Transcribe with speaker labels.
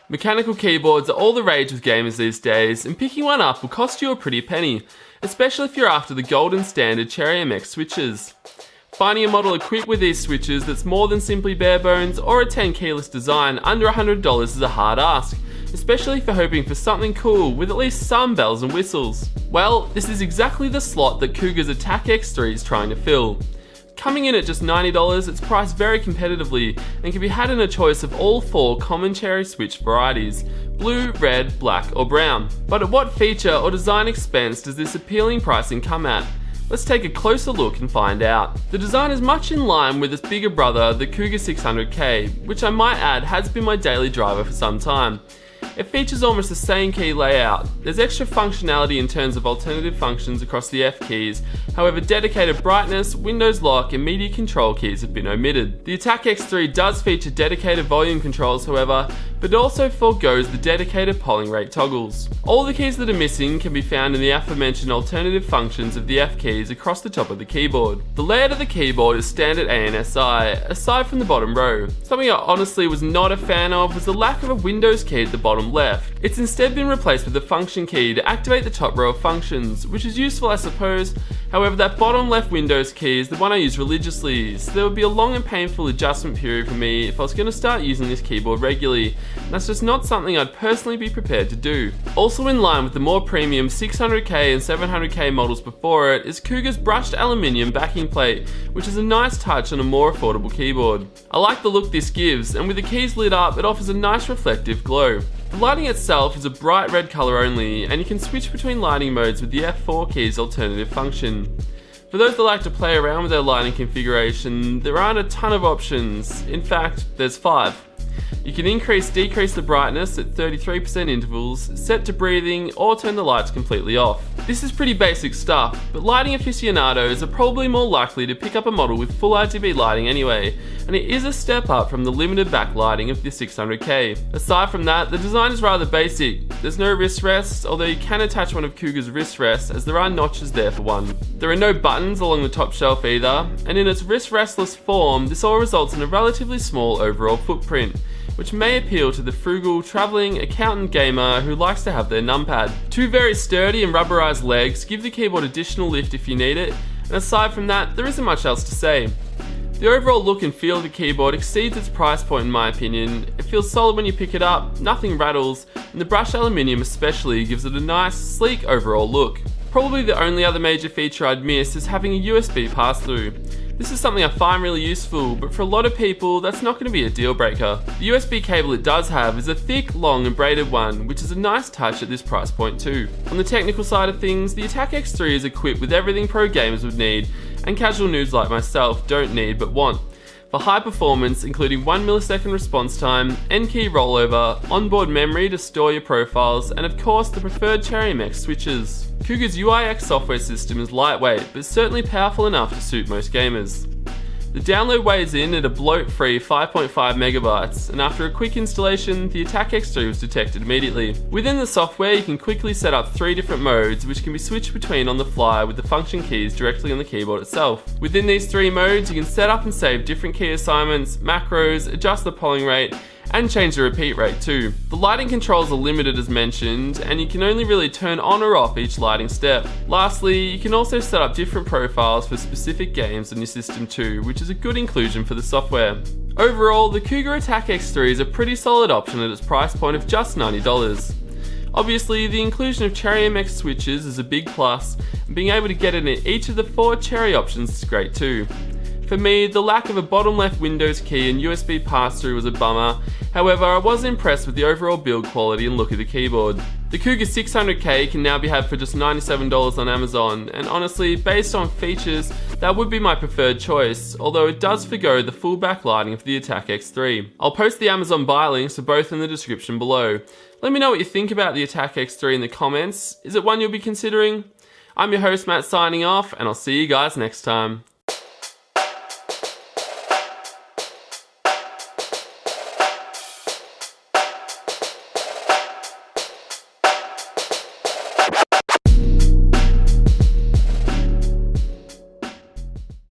Speaker 1: Mechanical keyboards are all the rage with gamers these days, and picking one up will cost you a pretty penny, especially if you're after the golden standard Cherry MX switches. Finding a model equipped with these switches that's more than simply bare bones or a 10 keyless design under $100 is a hard ask, especially if you're hoping for something cool with at least some bells and whistles. Well, this is exactly the slot that Cougar's Attack X3 is trying to fill. Coming in at just $90, it's priced very competitively and can be had in a choice of all 4 common Cherry switch varieties: blue, red, black or brown. But at what feature or design expense does this appealing pricing come at? Let's take a closer look and find out. The design is much in line with its bigger brother, the Cougar 600K, which I might add has been my daily driver for some time. It features almost the same key layout. There's extra functionality in terms of alternative functions across the F keys, however dedicated brightness, Windows lock and media control keys have been omitted. The Attack X3 does feature dedicated volume controls however, but it also forgoes the dedicated polling rate toggles. All the keys that are missing can be found in the aforementioned alternative functions of the F keys across the top of the keyboard. The layout of the keyboard is standard ANSI, aside from the bottom row. Something I honestly was not a fan of was the lack of a Windows key at the bottom left. It's instead been replaced with the function key to activate the top row of functions, which is useful I suppose. However, that bottom left Windows key is the one I use religiously, so there would be a long and painful adjustment period for me if I was going to start using this keyboard regularly, and that's just not something I'd personally be prepared to do. Also in line with the more premium 600K and 700K models before it is Cougar's brushed aluminium backing plate, which is a nice touch on a more affordable keyboard. I like the look this gives, and with the keys lit up it offers a nice reflective glow. The lighting itself is a bright red colour only, and you can switch between lighting modes with the F4 key's alternative function. For those that like to play around with their lighting configuration, there aren't a ton of options. In fact, there's 5. You can decrease the brightness at 33% intervals, set to breathing, or turn the lights completely off. This is pretty basic stuff, but lighting aficionados are probably more likely to pick up a model with full RGB lighting anyway, and it is a step up from the limited backlighting of the 600K. Aside from that, the design is rather basic. There's no wrist rests, although you can attach one of Cougar's wrist rests as there are notches there for one. There are no buttons along the top shelf either, and in its wrist restless form, this all results in a relatively small overall footprint, which may appeal to the frugal, travelling, accountant gamer who likes to have their numpad. 2 very sturdy and rubberized legs give the keyboard additional lift if you need it, and aside from that, there isn't much else to say. The overall look and feel of the keyboard exceeds its price point in my opinion. It feels solid when you pick it up, nothing rattles, and the brushed aluminium especially gives it a nice, sleek overall look. Probably the only other major feature I'd miss is having a USB pass-through. This is something I find really useful, but for a lot of people that's not going to be a deal breaker. The USB cable it does have is a thick, long and braided one, which is a nice touch at this price point too. On the technical side of things, the Attack X3 is equipped with everything pro gamers would need, and casual noobs like myself don't need but want. For high performance, including 1 millisecond response time, N-key rollover, onboard memory to store your profiles, and of course the preferred Cherry MX switches. Cougar's UIX software system is lightweight, but certainly powerful enough to suit most gamers. The download weighs in at a bloat-free 5.5 megabytes, and after a quick installation, the Attack X3 was detected immediately. Within the software, you can quickly set up 3 different modes, which can be switched between on the fly with the function keys directly on the keyboard itself. Within these 3 modes, you can set up and save different key assignments, macros, adjust the polling rate, and change the repeat rate too. The lighting controls are limited as mentioned, and you can only really turn on or off each lighting step. Lastly, you can also set up different profiles for specific games on your system too, which is a good inclusion for the software. Overall, the Cougar Attack X3 is a pretty solid option at its price point of just $90. Obviously, the inclusion of Cherry MX switches is a big plus, and being able to get it in each of the 4 Cherry options is great too. For me, the lack of a bottom left Windows key and USB pass-through was a bummer, however I was impressed with the overall build quality and look of the keyboard. The Cougar 600K can now be had for just $97 on Amazon, and honestly, based on features, that would be my preferred choice, although it does forgo the full backlighting of the Attack X3. I'll post the Amazon buy links for both in the description below. Let me know what you think about the Attack X3 in the comments. Is it one you'll be considering? I'm your host Matt signing off, and I'll see you guys next time.